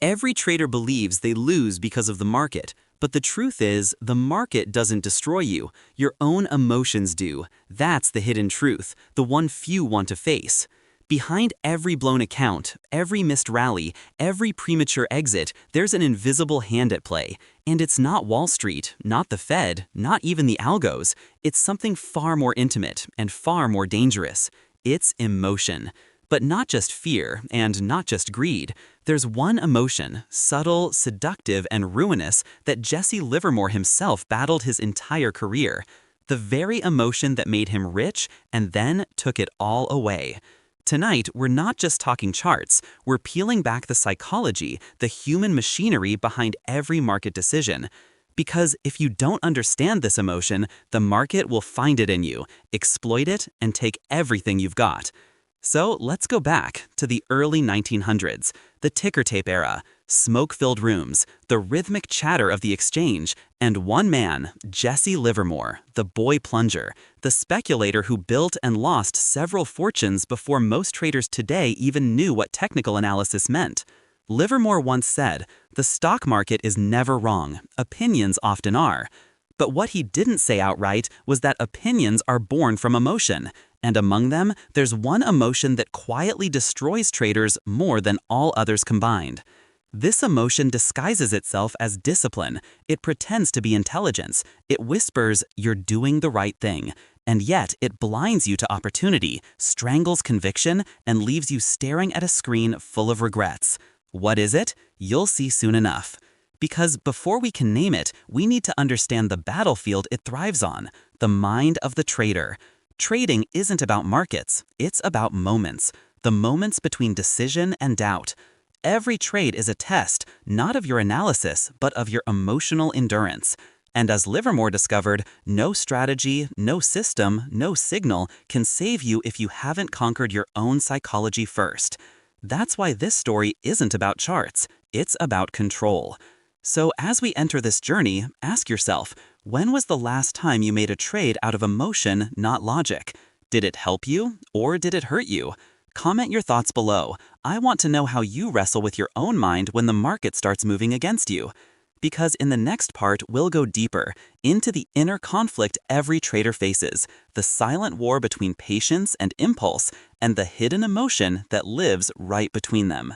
Every trader believes they lose because of the market, but the truth is, the market doesn't destroy you. Your own emotions do. That's the hidden truth, the one few want to face. Behind every blown account, every missed rally, every premature exit, there's an invisible hand at play. And it's not Wall Street, not the Fed, not even the algos. It's something far more intimate and far more dangerous. It's emotion. But not just fear and not just greed. There's one emotion, subtle, seductive, and ruinous, that Jesse Livermore himself battled his entire career. The very emotion that made him rich and then took it all away. Tonight, we're not just talking charts, we're peeling back the psychology, the human machinery behind every market decision. Because if you don't understand this emotion, the market will find it in you, exploit it, and take everything you've got. So let's go back to the early 1900s, the ticker tape era, smoke-filled rooms, the rhythmic chatter of the exchange, and one man, Jesse Livermore, the boy plunger, the speculator who built and lost several fortunes before most traders today even knew what technical analysis meant. Livermore once said, "The stock market is never wrong, opinions often are." But what he didn't say outright was that opinions are born from emotion. And among them, there's one emotion that quietly destroys traders more than all others combined. This emotion disguises itself as discipline. It pretends to be intelligence. It whispers, "You're doing the right thing." And yet, it blinds you to opportunity, strangles conviction, and leaves you staring at a screen full of regrets. What is it? You'll see soon enough. Because before we can name it, we need to understand the battlefield it thrives on, the mind of the trader. Trading isn't about markets, it's about moments, the moments between decision and doubt. Every trade is a test, not of your analysis, but of your emotional endurance. And as Livermore discovered, no strategy, no system, no signal can save you if you haven't conquered your own psychology first. That's why this story isn't about charts, it's about control. So as we enter this journey, ask yourself, when was the last time you made a trade out of emotion, not logic? Did it help you, or did it hurt you? Comment your thoughts below. I want to know how you wrestle with your own mind when the market starts moving against you. Because in the next part, we'll go deeper into the inner conflict every trader faces, the silent war between patience and impulse, and the hidden emotion that lives right between them.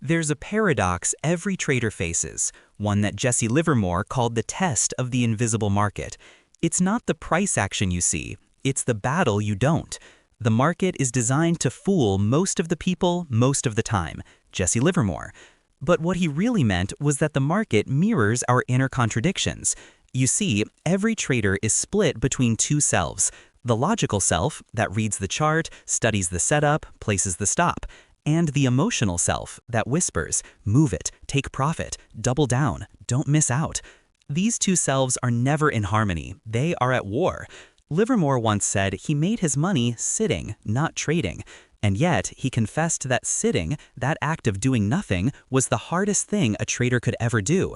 There's a paradox every trader faces, one that Jesse Livermore called the test of the invisible market. It's not the price action you see, it's the battle you don't. The market is designed to fool most of the people most of the time, Jesse Livermore. But what he really meant was that the market mirrors our inner contradictions. You see, every trader is split between two selves. The logical self, that reads the chart, studies the setup, places the stop, and the emotional self that whispers, "Move it, take profit, double down, don't miss out." These two selves are never in harmony, they are at war. Livermore once said he made his money sitting, not trading. And yet, he confessed that sitting, that act of doing nothing, was the hardest thing a trader could ever do.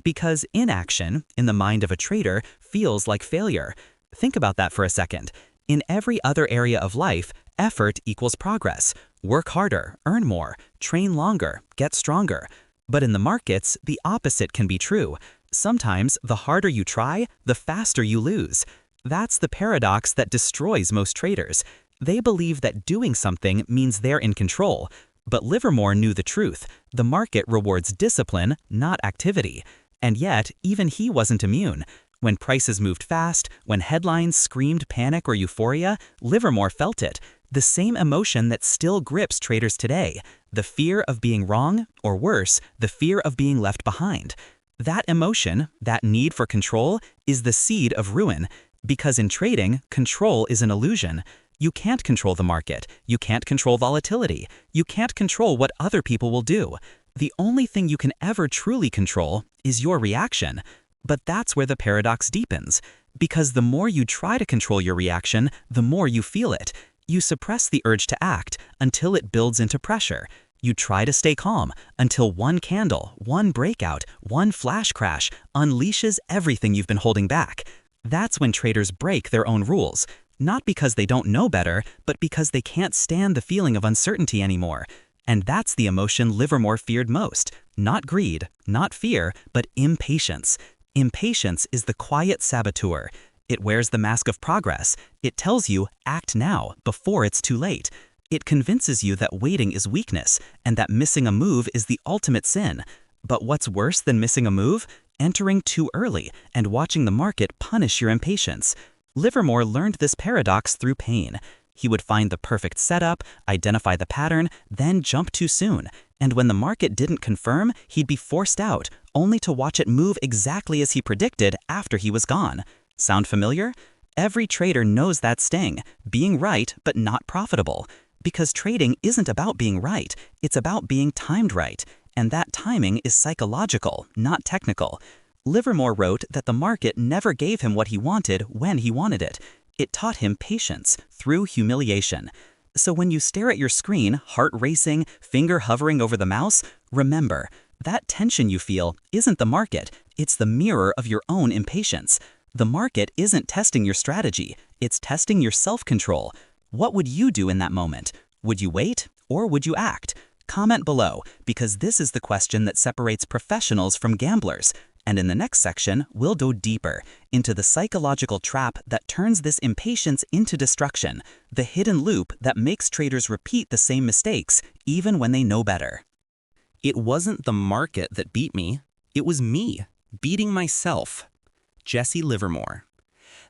Because inaction, in the mind of a trader, feels like failure. Think about that for a second. In every other area of life, effort equals progress. Work harder, earn more, train longer, get stronger. But in the markets, the opposite can be true. Sometimes, the harder you try, the faster you lose. That's the paradox that destroys most traders. They believe that doing something means they're in control. But Livermore knew the truth. The market rewards discipline, not activity. And yet, even he wasn't immune. When prices moved fast, when headlines screamed panic or euphoria, Livermore felt it. The same emotion that still grips traders today. The fear of being wrong, or worse, the fear of being left behind. That emotion, that need for control, is the seed of ruin. Because in trading, control is an illusion. You can't control the market. You can't control volatility. You can't control what other people will do. The only thing you can ever truly control is your reaction. But that's where the paradox deepens. Because the more you try to control your reaction, the more you feel it. You suppress the urge to act until it builds into pressure. You try to stay calm until one candle, one breakout, one flash crash unleashes everything you've been holding back. That's when traders break their own rules. Not because they don't know better, but because they can't stand the feeling of uncertainty anymore. And that's the emotion Livermore feared most, Not greed, not fear, but impatience. Impatience is the quiet saboteur. It wears the mask of progress. It tells you, act now, before it's too late. It convinces you that waiting is weakness, and that missing a move is the ultimate sin. But what's worse than missing a move? Entering too early and watching the market punish your impatience. Livermore learned this paradox through pain. He would find the perfect setup, identify the pattern, then jump too soon. And when the market didn't confirm, he'd be forced out, only to watch it move exactly as he predicted after he was gone. Sound familiar? Every trader knows that sting, being right but not profitable. Because trading isn't about being right, it's about being timed right. And that timing is psychological, not technical. Livermore wrote that the market never gave him what he wanted when he wanted it. It taught him patience through humiliation. So when you stare at your screen, heart racing, finger hovering over the mouse, remember, that tension you feel isn't the market, it's the mirror of your own impatience. The market isn't testing your strategy, it's testing your self-control. What would you do in that moment? Would you wait or would you act? Comment below, because this is the question that separates professionals from gamblers. And in the next section, we'll go deeper into the psychological trap that turns this impatience into destruction, the hidden loop that makes traders repeat the same mistakes even when they know better. It wasn't the market that beat me, it was me, beating myself. Jesse Livermore.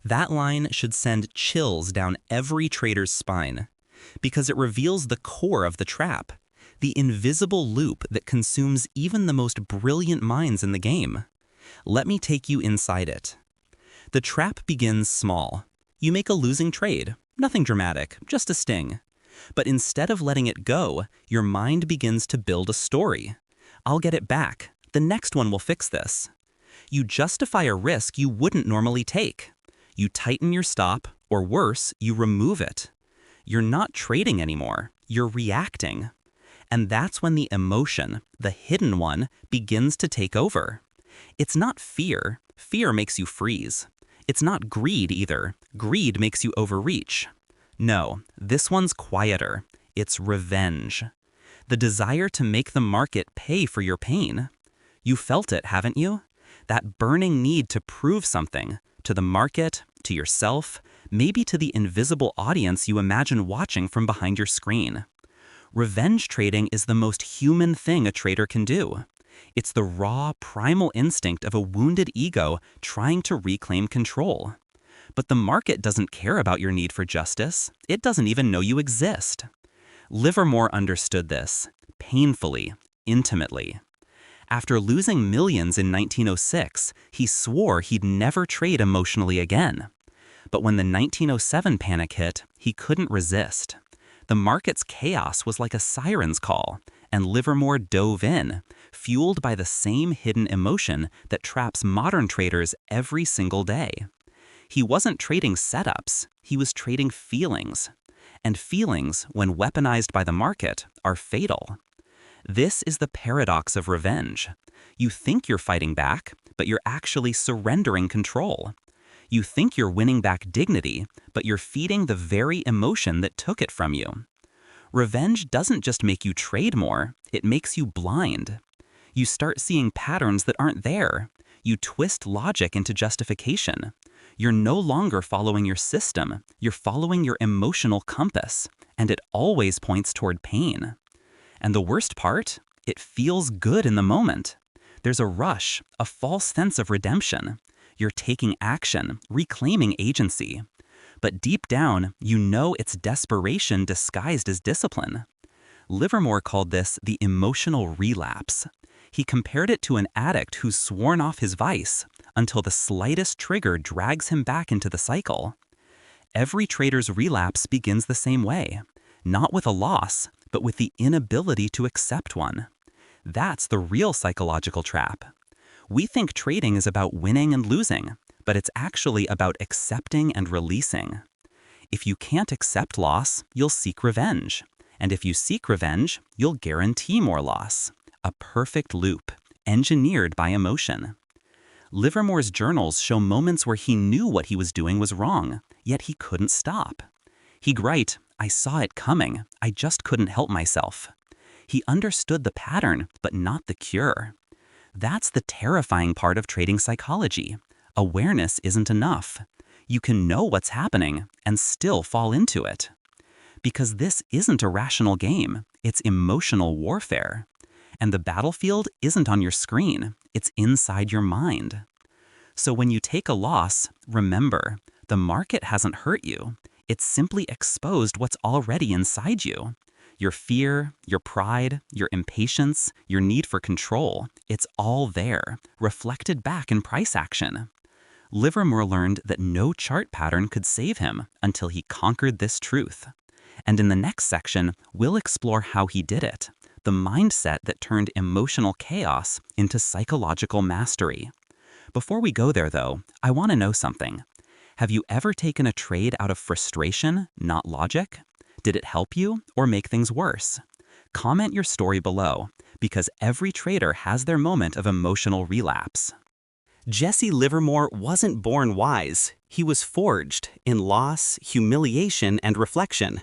That line should send chills down every trader's spine, because it reveals the core of the trap, the invisible loop that consumes even the most brilliant minds in the game. Let me take you inside it. The trap begins small. You make a losing trade, nothing dramatic, just a sting. But instead of letting it go, your mind begins to build a story. I'll get it back. The next one will fix this. You justify a risk you wouldn't normally take. You tighten your stop, or worse, you remove it. You're not trading anymore, you're reacting. And that's when the emotion, the hidden one, begins to take over. It's not fear. Fear makes you freeze. It's not greed either. Greed makes you overreach. No, this one's quieter. It's revenge. The desire to make the market pay for your pain. You felt it, haven't you? That burning need to prove something, to the market, to yourself, maybe to the invisible audience you imagine watching from behind your screen. Revenge trading is the most human thing a trader can do. It's the raw, primal instinct of a wounded ego trying to reclaim control. But the market doesn't care about your need for justice. It doesn't even know you exist. Livermore understood this, painfully, intimately. After losing millions in 1906, he swore he'd never trade emotionally again. But when the 1907 panic hit, he couldn't resist. The market's chaos was like a siren's call, and Livermore dove in, fueled by the same hidden emotion that traps modern traders every single day. He wasn't trading setups, he was trading feelings. And feelings, when weaponized by the market, are fatal. This is the paradox of revenge. You think you're fighting back, but you're actually surrendering control. You think you're winning back dignity, but you're feeding the very emotion that took it from you. Revenge doesn't just make you trade more, it makes you blind. You start seeing patterns that aren't there. You twist logic into justification. You're no longer following your system, you're following your emotional compass, and it always points toward pain. And the worst part? It feels good in the moment. There's a rush, a false sense of redemption. You're taking action, reclaiming agency. But deep down, you know it's desperation disguised as discipline. Livermore called this the emotional relapse. He compared it to an addict who's sworn off his vice until the slightest trigger drags him back into the cycle. Every trader's relapse begins the same way, not with a loss, but with the inability to accept one. That's the real psychological trap. We think trading is about winning and losing, but it's actually about accepting and releasing. If you can't accept loss, you'll seek revenge. And if you seek revenge, you'll guarantee more loss. A perfect loop, engineered by emotion. Livermore's journals show moments where he knew what he was doing was wrong, yet he couldn't stop. He'd write, "I saw it coming, I just couldn't help myself." He understood the pattern, but not the cure. That's the terrifying part of trading psychology. Awareness isn't enough. You can know what's happening and still fall into it. Because this isn't a rational game, it's emotional warfare. And the battlefield isn't on your screen, it's inside your mind. So when you take a loss, remember, the market hasn't hurt you. It's simply exposed what's already inside you. Your fear, your pride, your impatience, your need for control, it's all there, reflected back in price action. Livermore learned that no chart pattern could save him until he conquered this truth. And in the next section, we'll explore how he did it, the mindset that turned emotional chaos into psychological mastery. Before we go there, though, I want to know something. Have you ever taken a trade out of frustration, not logic? Did it help you or make things worse? Comment your story below, because every trader has their moment of emotional relapse. Jesse Livermore wasn't born wise. He was forged in loss, humiliation, and reflection.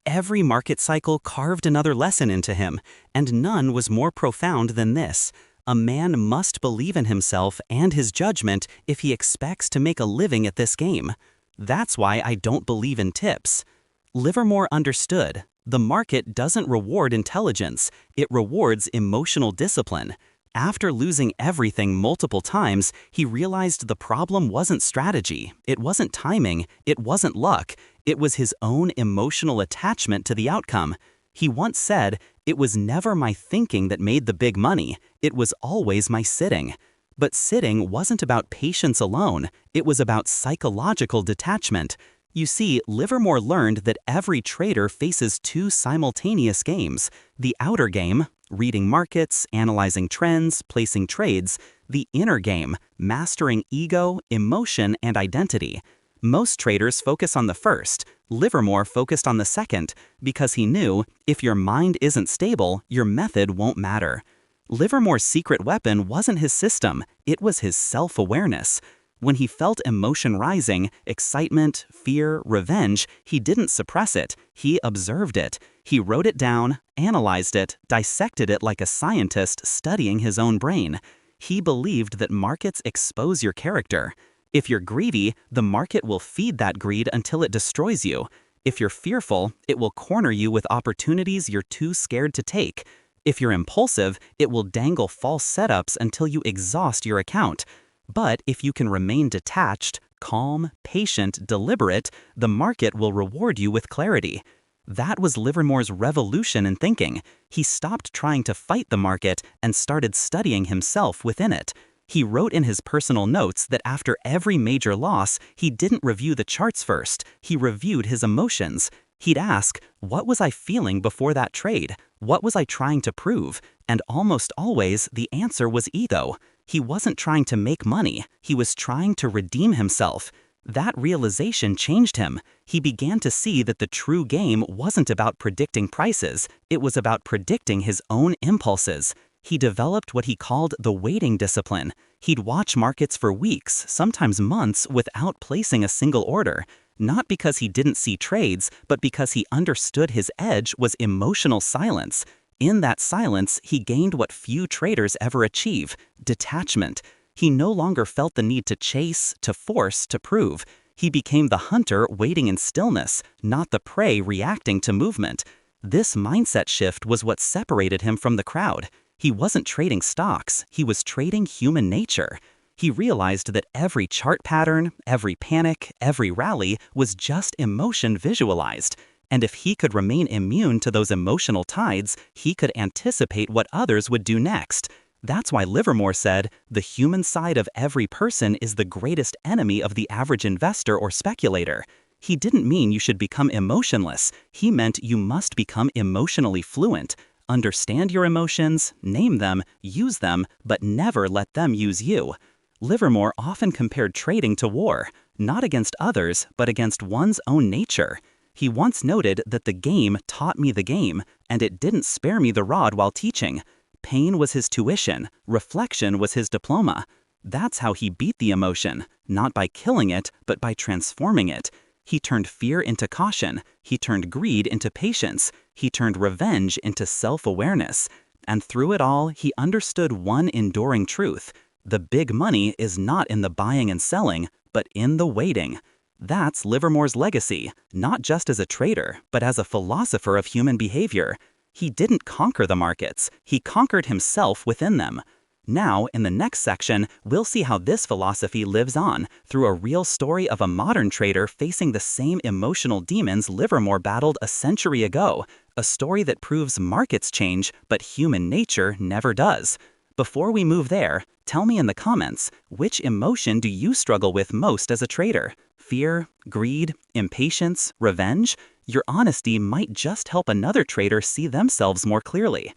Every market cycle carved another lesson into him, and none was more profound than this. A man must believe in himself and his judgment if he expects to make a living at this game. That's why I don't believe in tips. Livermore understood, the market doesn't reward intelligence, it rewards emotional discipline. After losing everything multiple times, he realized the problem wasn't strategy, it wasn't timing, it wasn't luck, it was his own emotional attachment to the outcome. He once said, "It was never my thinking that made the big money, it was always my sitting." But sitting wasn't about patience alone, it was about psychological detachment. You see, Livermore learned that every trader faces two simultaneous games. The outer game, reading markets, analyzing trends, placing trades. The inner game, mastering ego, emotion, and identity. Most traders focus on the first. Livermore focused on the second, because he knew, if your mind isn't stable, your method won't matter. Livermore's secret weapon wasn't his system, it was his self-awareness. When he felt emotion rising, excitement, fear, revenge, he didn't suppress it, he observed it. He wrote it down, analyzed it, dissected it like a scientist studying his own brain. He believed that markets expose your character. If you're greedy, the market will feed that greed until it destroys you. If you're fearful, it will corner you with opportunities you're too scared to take. If you're impulsive, it will dangle false setups until you exhaust your account. But if you can remain detached, calm, patient, deliberate, the market will reward you with clarity. That was Livermore's revolution in thinking. He stopped trying to fight the market and started studying himself within it. He wrote in his personal notes that after every major loss, he didn't review the charts first, he reviewed his emotions. He'd ask, what was I feeling before that trade? What was I trying to prove? And almost always, the answer was ego. He wasn't trying to make money, he was trying to redeem himself. That realization changed him. He began to see that the true game wasn't about predicting prices, it was about predicting his own impulses. He developed what he called the waiting discipline. He'd watch markets for weeks, sometimes months, without placing a single order. Not because he didn't see trades, but because he understood his edge was emotional silence. In that silence, he gained what few traders ever achieve: detachment. He no longer felt the need to chase, to force, to prove. He became the hunter waiting in stillness, not the prey reacting to movement. This mindset shift was what separated him from the crowd. He wasn't trading stocks, he was trading human nature. He realized that every chart pattern, every panic, every rally was just emotion visualized. And if he could remain immune to those emotional tides, he could anticipate what others would do next. That's why Livermore said, the human side of every person is the greatest enemy of the average investor or speculator. He didn't mean you should become emotionless. He meant you must become emotionally fluent. Understand your emotions, name them, use them, but never let them use you. Livermore often compared trading to war, not against others, but against one's own nature. He once noted that the game taught me the game, and it didn't spare me the rod while teaching. Pain was his tuition, reflection was his diploma. That's how he beat the emotion, not by killing it, but by transforming it. He turned fear into caution. He turned greed into patience. He turned revenge into self-awareness. And through it all, he understood one enduring truth. The big money is not in the buying and selling, but in the waiting. That's Livermore's legacy, not just as a trader, but as a philosopher of human behavior. He didn't conquer the markets, he conquered himself within them. Now, in the next section, we'll see how this philosophy lives on through a real story of a modern trader facing the same emotional demons Livermore battled a century ago, a story that proves markets change, but human nature never does. Before we move there, tell me in the comments, which emotion do you struggle with most as a trader? Fear, greed, impatience, revenge? Your honesty might just help another trader see themselves more clearly.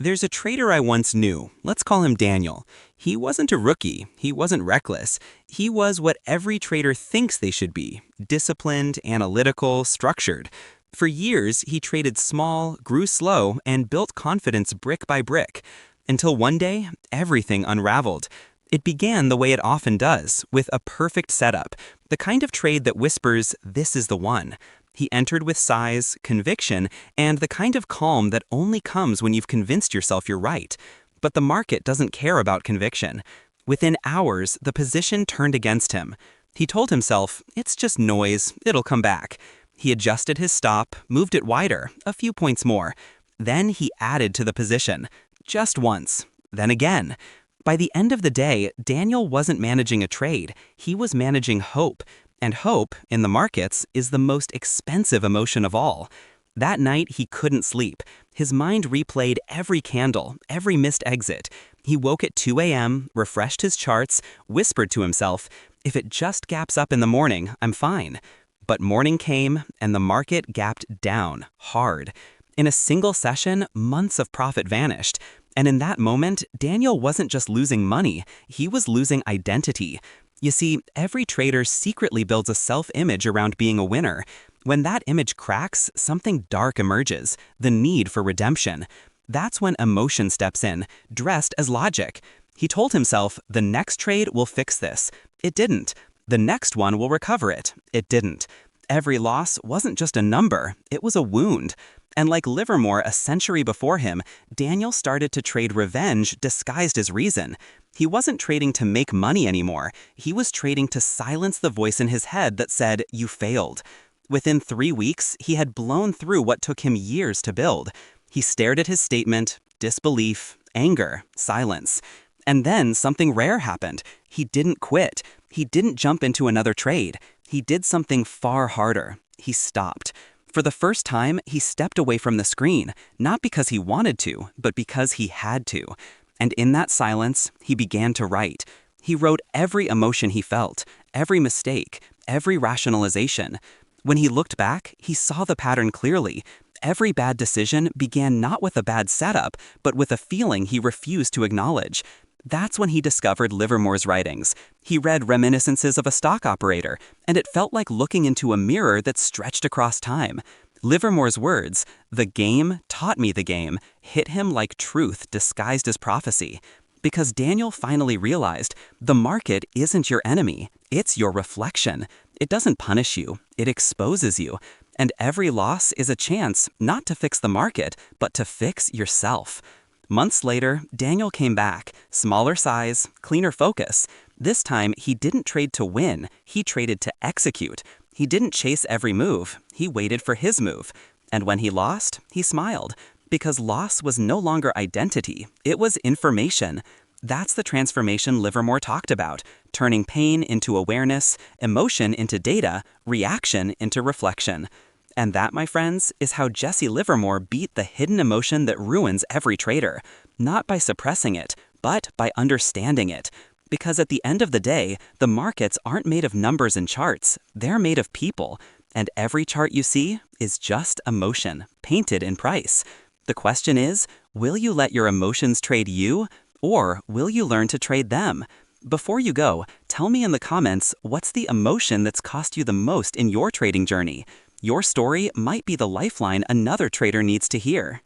There's a trader I once knew. Let's call him Daniel. He wasn't a rookie. He wasn't reckless. He was what every trader thinks they should be: disciplined, analytical, structured. For years, he traded small, grew slow, and built confidence brick by brick. Until one day, everything unraveled. It began the way it often does, with a perfect setup, the kind of trade that whispers, "This is the one." He entered with size, conviction, and the kind of calm that only comes when you've convinced yourself you're right. But the market doesn't care about conviction. Within hours, the position turned against him. He told himself, "It's just noise, it'll come back." He adjusted his stop, moved it wider, a few points more. Then he added to the position. Just once, then again. By the end of the day, Daniel wasn't managing a trade, he was managing hope. And hope, in the markets, is the most expensive emotion of all. That night, he couldn't sleep. His mind replayed every candle, every missed exit. He woke at 2 a.m., refreshed his charts, whispered to himself, "If it just gaps up in the morning, I'm fine." But morning came, and the market gapped down, hard. In a single session, months of profit vanished. And in that moment, Daniel wasn't just losing money, he was losing identity. You see, every trader secretly builds a self-image around being a winner. When that image cracks, something dark emerges, the need for redemption. That's when emotion steps in, dressed as logic. He told himself, the next trade will fix this. It didn't. The next one will recover it. It didn't. Every loss wasn't just a number, it was a wound. And like Livermore a century before him, Daniel started to trade revenge disguised as reason. He wasn't trading to make money anymore. He was trading to silence the voice in his head that said, "You failed." Within 3 weeks, he had blown through what took him years to build. He stared at his statement, disbelief, anger, silence. And then something rare happened. He didn't quit. He didn't jump into another trade. He did something far harder. He stopped. For the first time, he stepped away from the screen, not because he wanted to, but because he had to. And in that silence, he began to write. He wrote every emotion he felt, every mistake, every rationalization. When he looked back, he saw the pattern clearly. Every bad decision began not with a bad setup, but with a feeling he refused to acknowledge. That's when he discovered Livermore's writings. He read Reminiscences of a Stock Operator, and it felt like looking into a mirror that stretched across time. Livermore's words, "The game taught me the game," hit him like truth disguised as prophecy. Because Daniel finally realized, the market isn't your enemy, it's your reflection. It doesn't punish you, it exposes you. And every loss is a chance not to fix the market, but to fix yourself. Months later, Daniel came back, smaller size, cleaner focus. This time, he didn't trade to win, he traded to execute. He didn't chase every move, he waited for his move. And when he lost, he smiled. Because loss was no longer identity, it was information. That's the transformation Livermore talked about, turning pain into awareness, emotion into data, reaction into reflection. And that, my friends, is how Jesse Livermore beat the hidden emotion that ruins every trader. Not by suppressing it, but by understanding it. Because at the end of the day, the markets aren't made of numbers and charts, they're made of people. And every chart you see is just emotion, painted in price. The question is, will you let your emotions trade you, or will you learn to trade them? Before you go, tell me in the comments, what's the emotion that's cost you the most in your trading journey? Your story might be the lifeline another trader needs to hear.